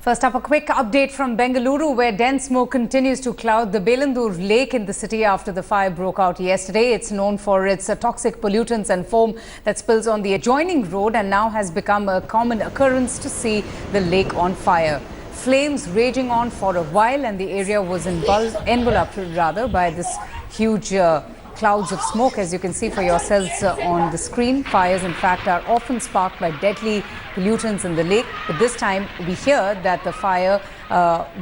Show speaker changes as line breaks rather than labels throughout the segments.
First up, a quick update from Bengaluru, where dense smoke continues to cloud the Bellandur lake in the city after the fire broke out yesterday. It's known for its toxic pollutants and foam that spills on the adjoining road and now has become a common occurrence to see the lake on fire. Flames raging on for a while, and the area was enveloped by this huge clouds of smoke, as you can see for yourselves on the screen. Fires, in fact, are often sparked by deadly pollutants in the lake, but this time we hear that the fire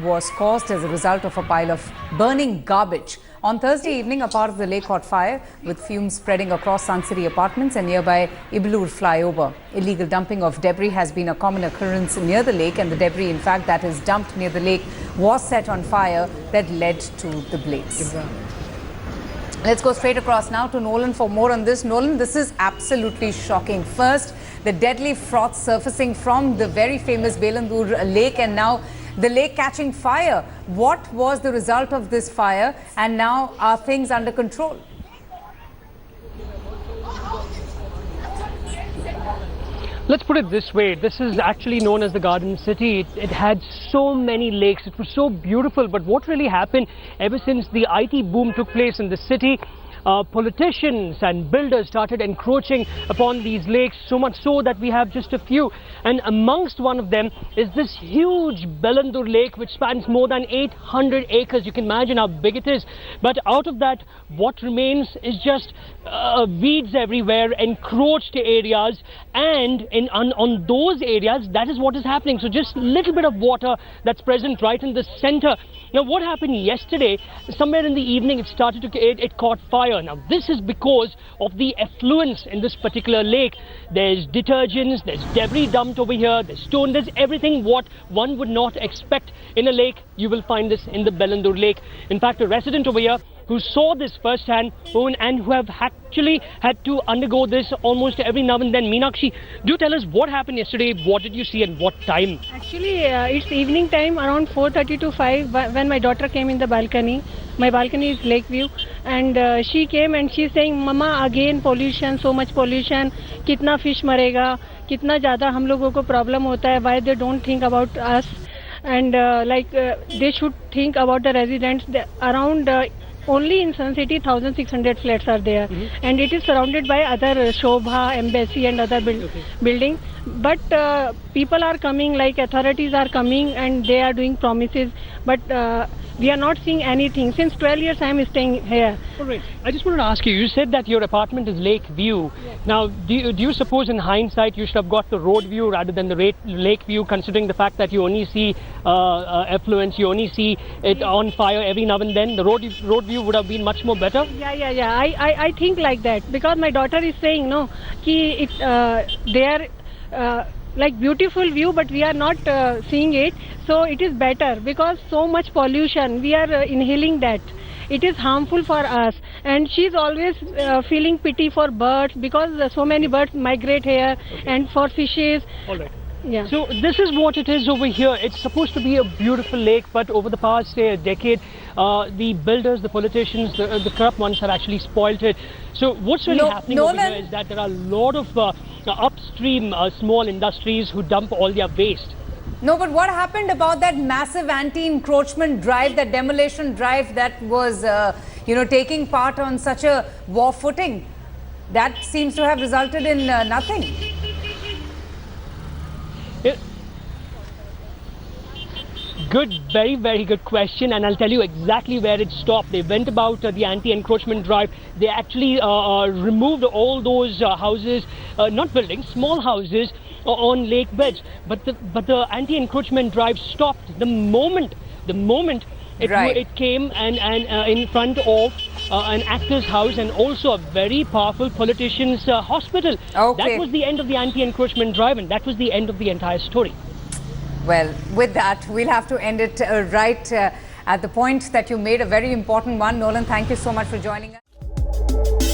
was caused as a result of a pile of burning garbage. On Thursday evening, a part of the lake caught fire, with fumes spreading across Sun City apartments and nearby Bellandur flyover. Illegal dumping of debris has been a common occurrence near the lake, and the debris, in fact, that is dumped near the lake was set on fire that led to the blaze. Let's go straight across now to Nolan for more on this. Nolan, this is absolutely shocking. First, the deadly froth surfacing from the very famous Bellandur lake, and now the lake catching fire. What was the result of this fire, and now are things under control?
Let's put it this way, this is actually known as the Garden City. It had so many lakes, it was so beautiful, but what really happened ever since the IT boom took place in the city, politicians and builders started encroaching upon these lakes, so much so that we have just a few. And amongst one of them is this huge Bellandur lake, which spans more than 800 acres. You can imagine how big it is. But out of that, what remains is just weeds everywhere, encroached areas, and on those areas, that is what is happening. So just a little bit of water that's present right in the center. Now, what happened yesterday, somewhere in the evening, it caught fire. Now, this is because of the effluence in this particular lake. There's detergents, there's debris dumped over here, there's stone, there's everything what one would not expect in a lake. You will find this in the Bellandur lake. In fact, a resident over here who saw this firsthand and who have actually had to undergo this almost every now and then. Meenakshi, do tell us what happened yesterday, what did you see and what time?
Actually, it's evening time, around 4:30 to 5, when my daughter came in the balcony. My balcony is lake view, and she came and she's saying, Mama, again pollution, so much pollution, kitna fish marega, kitna zyada hum logo ko problem hota hai, why they don't think about us, and they should think about the residents. Around only in Sun City 1600 flats are there, and it is surrounded by other Shobha, Embassy and other buildings. But people are coming, like authorities are coming, and they are doing promises, but we are not seeing anything. Since 12 years I am staying here.
All right. I just wanted to ask you, you said that your apartment is lake view. Yes. Now, do you suppose in hindsight you should have got the road view rather than the lake view, considering the fact that you only see effluence, you only see it on fire every now and then? The road view would have been much more better?
Yeah. I think like that, because my daughter is saying, no, ki they are like beautiful view, but we are not seeing it, so it is better, because so much pollution, we are inhaling that. It is harmful for us, and she's always feeling pity for birds, because so many birds migrate here, and for fishes.
All right.
Yeah.
So this is what it is over here. It's supposed to be a beautiful lake, but over the past, say, a decade, the builders, the politicians, the corrupt ones have actually spoiled it. So what's really happening over here is that there are a lot of upstream small industries who dump all their waste.
No, but what happened about that massive anti-encroachment drive, that demolition drive that was, taking part on such a war footing? That seems to have resulted in nothing.
Good, very, very good question, and I'll tell you exactly where it stopped. They went about the anti-encroachment drive. They actually removed all those houses, not buildings, small houses on lake beds. But the anti-encroachment drive stopped the moment it came and in front of an actor's house and also a very powerful politician's hospital.
Okay.
That was the end of the anti-encroachment drive, and that was the end of the entire story.
Well, with that, we'll have to end it right at the point that you made, a very important one. Nolan, thank you so much for joining us.